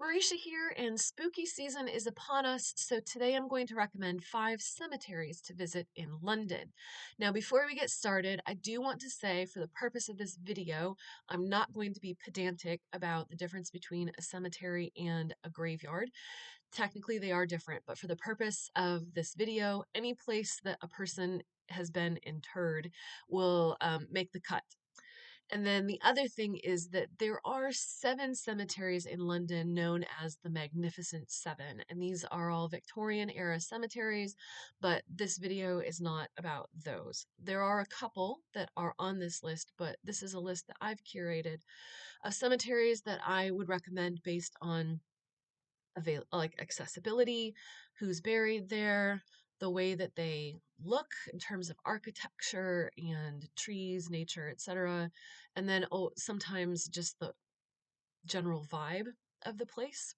Marisha here, and spooky season is upon us, so today I'm going to recommend 5 cemeteries to visit in London. Now, before we get started, I do want to say, for the purpose of this video, I'm not going to be pedantic about the difference between a cemetery and a graveyard. Technically, they are different, but for the purpose of this video, any place that a person has been interred will make the cut. And then the other thing is that there are 7 cemeteries in London known as the Magnificent Seven, and these are all Victorian era cemeteries, but this video is not about those. There are a couple that are on this list, but this is a list that I've curated of cemeteries that I would recommend based on like accessibility, who's buried there, the way that they look in terms of architecture and trees, nature, etc. And then sometimes just the general vibe of the place.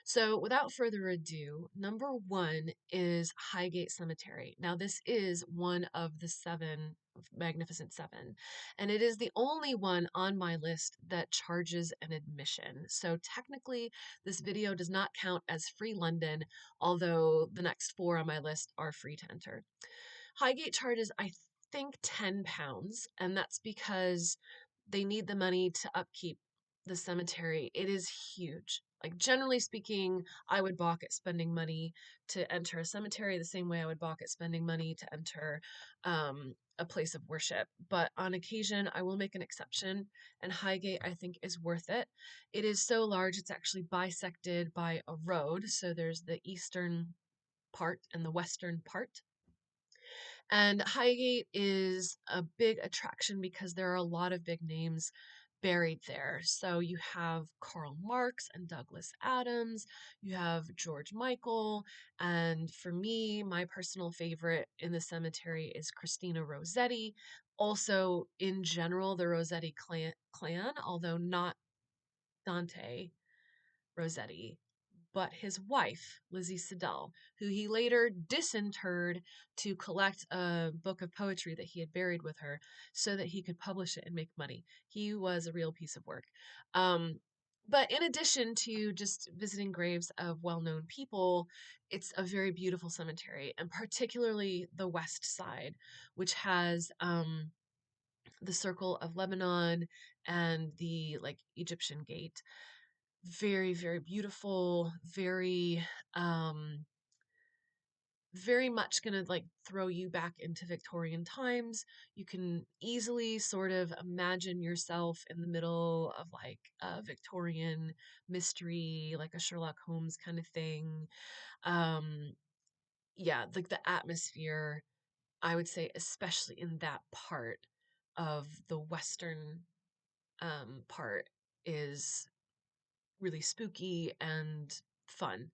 So, without further ado, number 1 is Highgate Cemetery. Now, this is one of the 7 Magnificent Seven, and it is the only one on my list that charges an admission. So, technically, this video does not count as free London, although the next 4 on my list are free to enter. Highgate charges, I think, £10, and that's because they need the money to upkeep the cemetery. It is huge. Like, generally speaking, I would balk at spending money to enter a cemetery the same way I would balk at spending money to enter a place of worship. But on occasion, I will make an exception, and Highgate, I think, is worth it. It is so large, it's actually bisected by a road. So there's the eastern part and the western part. And Highgate is a big attraction because there are a lot of big names buried there. So you have Karl Marx and Douglas Adams, you have George Michael, and for me, my personal favorite in the cemetery is Christina Rossetti. Also, in general, the Rossetti clan, although not Dante Rossetti, but his wife, Lizzie Siddell, who he later disinterred to collect a book of poetry that he had buried with her so that he could publish it and make money. He was a real piece of work. But in addition to just visiting graves of well known people, it's a very beautiful cemetery, and particularly the west side, which has the Circle of Lebanon and the like Egyptian gate. Very, very beautiful, um very much gonna like throw you back into Victorian times. You can easily sort of imagine yourself in the middle of like a Victorian mystery, like a Sherlock Holmes kind of thing. Um yeah, like the atmosphere, I would say, especially in that part of the western part, is really spooky and fun.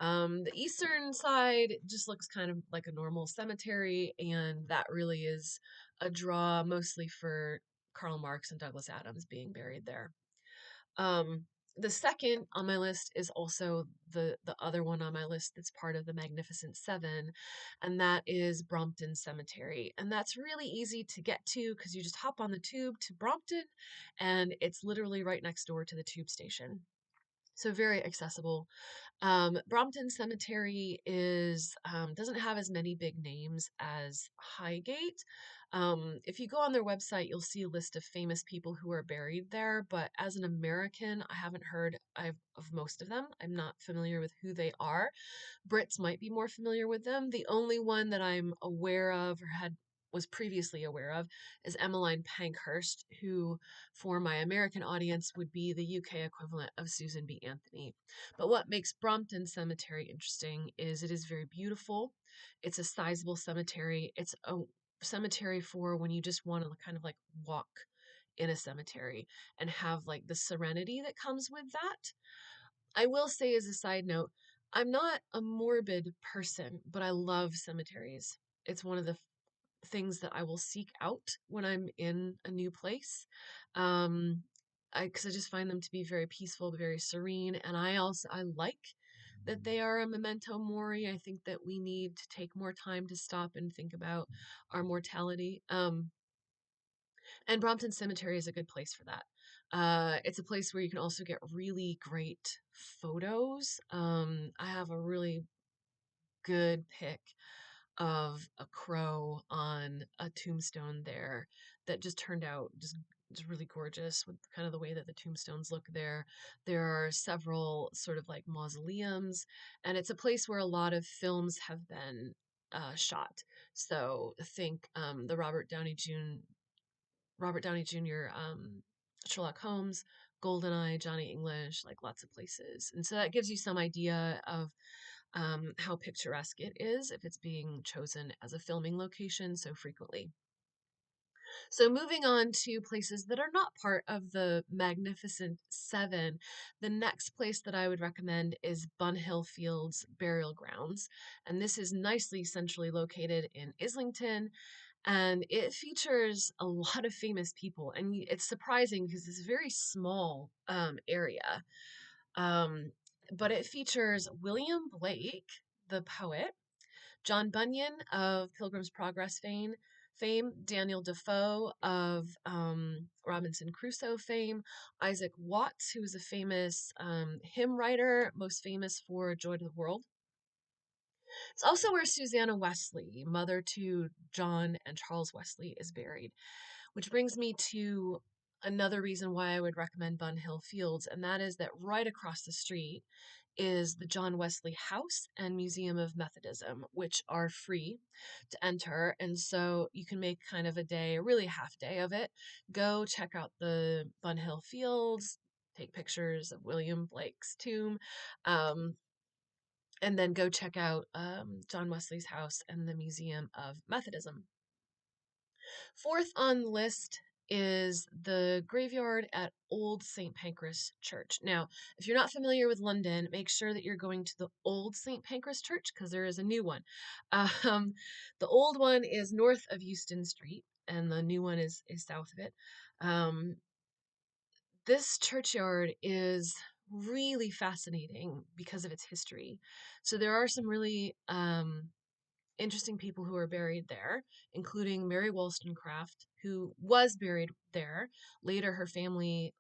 The eastern side just looks kind of like a normal cemetery, and that really is a draw mostly for Karl Marx and Douglas Adams being buried there. Um, the second on my list is also the other one on my list that's part of the Magnificent Seven, and that is Brompton Cemetery. And that's really easy to get to because you just hop on the tube to Brompton, and it's literally right next door to the tube station. So very accessible. Brompton Cemetery is doesn't have as many big names as Highgate. If you go on their website, you'll see a list of famous people who are buried there. But as an American, I haven't heard of most of them. I'm not familiar with who they are. Brits might be more familiar with them. The only one that I'm aware of or was previously aware of is Emmeline Pankhurst, who, for my American audience, would be the UK equivalent of Susan B. Anthony. But what makes Brompton Cemetery interesting is it is very beautiful. It's a sizable cemetery. It's a cemetery for when you just want to kind of like walk in a cemetery and have like the serenity that comes with that. I will say, as a side note, I'm not a morbid person, but I love cemeteries. It's one of the things that I will seek out when I'm in a new place. Um, because I just find them to be very peaceful, very serene, and I like that they are a memento mori. I think that we need to take more time to stop and think about our mortality. And Brompton Cemetery is a good place for that. It's a place where you can also get really great photos. I have a really good pic of a crow on a tombstone there that just turned out just really gorgeous with kind of the way that the tombstones look there. There are several sort of like mausoleums, and it's a place where a lot of films have been shot. So think the Robert Downey Jr. Sherlock Holmes, Goldeneye, Johnny English, like lots of places. And so that gives you some idea of how picturesque it is if it's being chosen as a filming location so frequently. So, moving on to places that are not part of the Magnificent Seven, the next place that I would recommend is Bunhill Fields Burial Grounds. And this is nicely centrally located in Islington, and it features a lot of famous people. And it's surprising because it's a very small area. Um, but it features William Blake, the poet, John Bunyan of Pilgrim's Progress fame, Daniel Defoe of Robinson Crusoe fame, Isaac Watts, who is a famous hymn writer, most famous for Joy to the World. It's also where Susanna Wesley, mother to John and Charles Wesley, is buried. Which brings me to another reason why I would recommend Bunhill Fields, and that is that right across the street is the John Wesley House and Museum of Methodism, which are free to enter. And so you can make kind of a day, a really half day of it. Go check out the Bunhill Fields, take pictures of William Blake's tomb, um, and then go check out John Wesley's house and the Museum of Methodism. Fourth on the list is the graveyard at Old St. Pancras Church. Now, if you're not familiar with London, make sure that you're going to the Old St. Pancras Church because there is a new one. Um, the old one is north of Euston Street, and the new one is south of it. Um, this churchyard is really fascinating because of its history. So there are some really interesting people who are buried there, including Mary Wollstonecraft, who was buried there. Later, her family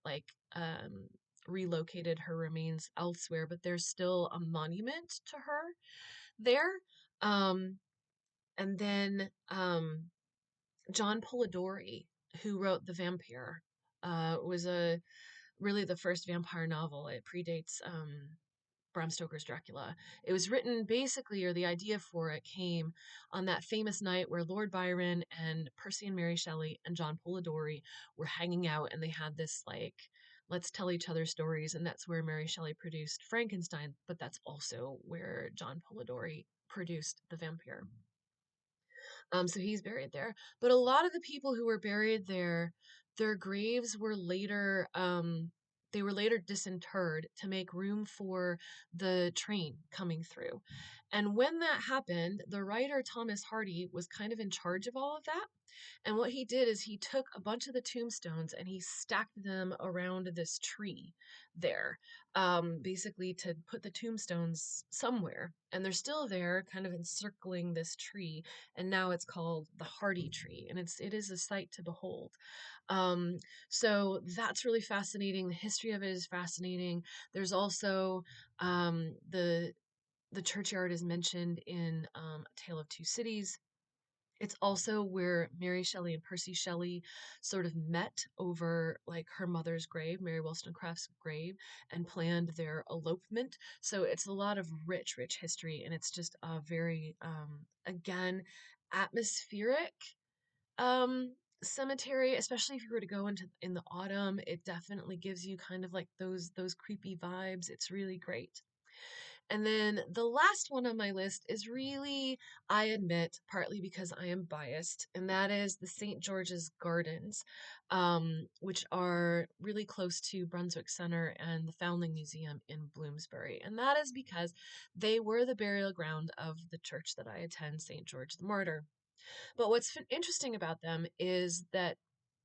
relocated her remains elsewhere, but there's still a monument to her there. Um, and then John Polidori, who wrote The Vampire, was a really the first vampire novel. It predates Bram Stoker's Dracula. It was written basically, or the idea for it came on that famous night where Lord Byron and Percy and Mary Shelley and John Polidori were hanging out, and they had this like, let's tell each other stories. And that's where Mary Shelley produced Frankenstein, but that's also where John Polidori produced The Vampire. So he's buried there. But a lot of the people who were buried there, their graves were later they were later disinterred to make room for the train coming through. And when that happened, the writer Thomas Hardy was kind of in charge of all of that. And what he did is he took a bunch of the tombstones and he stacked them around this tree there, basically to put the tombstones somewhere. And they're still there, kind of encircling this tree. And now it's called the Hardy Tree, and it is a sight to behold. Um, so that's really fascinating. The history of it is fascinating. There's also the churchyard is mentioned in A Tale of Two Cities. It's also where Mary Shelley and Percy Shelley sort of met over like her mother's grave, Mary Wollstonecraft's grave, and planned their elopement. So it's a lot of rich, rich history, and it's just a very, again, atmospheric cemetery, especially if you were to go into in the autumn. It definitely gives you kind of like those creepy vibes. It's really great. And then the last one on my list is really, I admit, partly because I am biased, and that is the St. George's Gardens, which are really close to Brunswick Center and the Foundling Museum in Bloomsbury. And that is because they were the burial ground of the church that I attend, St. George the Martyr. But what's interesting about them is that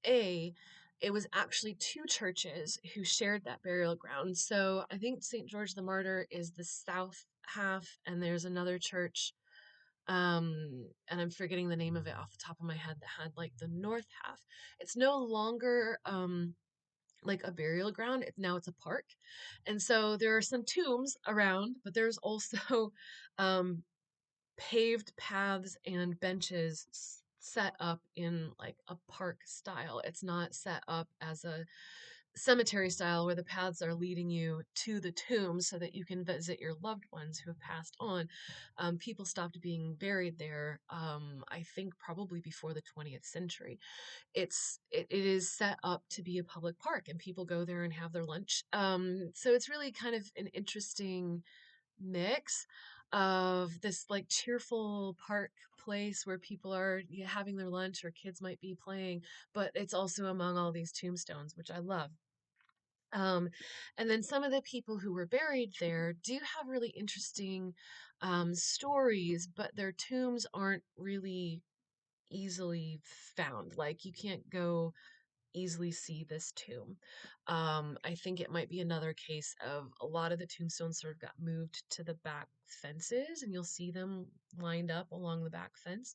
A, it was actually two churches who shared that burial ground. So I think St. George the Martyr is the south half, and there's another church, and I'm forgetting the name of it off the top of my head, that had like the north half. It's no longer like a burial ground. Now it's a park. And so there are some tombs around, but there's also um, paved paths and benches set up in like a park style. It's not set up as a cemetery style where the paths are leading you to the tomb so that you can visit your loved ones who have passed on. People stopped being buried there, I think probably before the 20th century. It is set up to be a public park and people go there and have their lunch. So it's really kind of an interesting mix of this like cheerful park place where people are having their lunch or kids might be playing, but it's also among all these tombstones, which I love. Um, and then some of the people who were buried there do have really interesting stories, but their tombs aren't really easily found. Like you can't go easily see this tomb. I think it might be another case of a lot of the tombstones sort of got moved to the back fences, and you'll see them lined up along the back fence.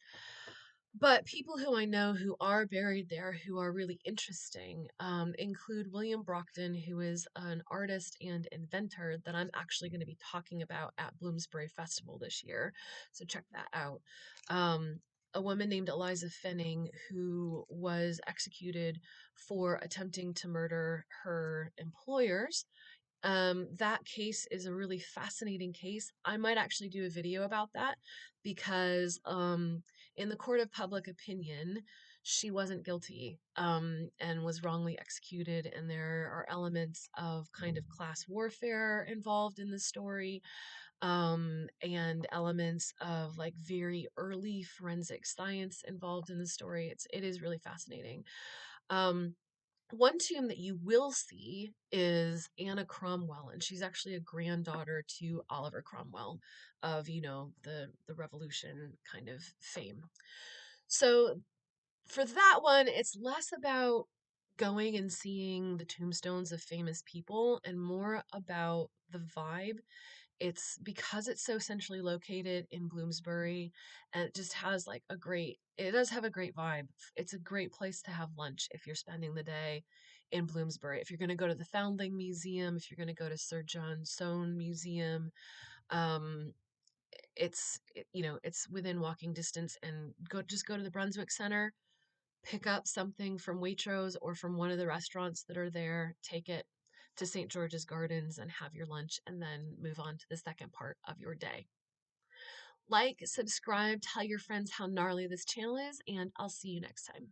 But people who I know who are buried there who are really interesting include William Brockton, who is an artist and inventor that I'm actually going to be talking about at Bloomsbury Festival this year. So check that out. Um, a woman named Eliza Fenning, who was executed for attempting to murder her employers. That case is a really fascinating case. I might actually do a video about that because in the court of public opinion, she wasn't guilty and was wrongly executed. And there are elements of kind of class warfare involved in the story, and elements of like very early forensic science involved in the story. It is really fascinating. Um, One tomb that you will see is Anna Cromwell, and she's actually a granddaughter to Oliver Cromwell of, the Revolution kind of fame. So for that one, it's less about going and seeing the tombstones of famous people and more about the vibe. It's because it's so centrally located in Bloomsbury, and it just has like it does have a great vibe. It's a great place to have lunch if you're spending the day in Bloomsbury. If you're going to go to the Foundling Museum, if you're going to go to Sir John Soane Museum, um, it's within walking distance, and go to the Brunswick Center, pick up something from Waitrose or from one of the restaurants that are there, take it to St. George's Gardens and have your lunch, and then move on to the second part of your day. Like, subscribe, tell your friends how gnarly this channel is, and I'll see you next time.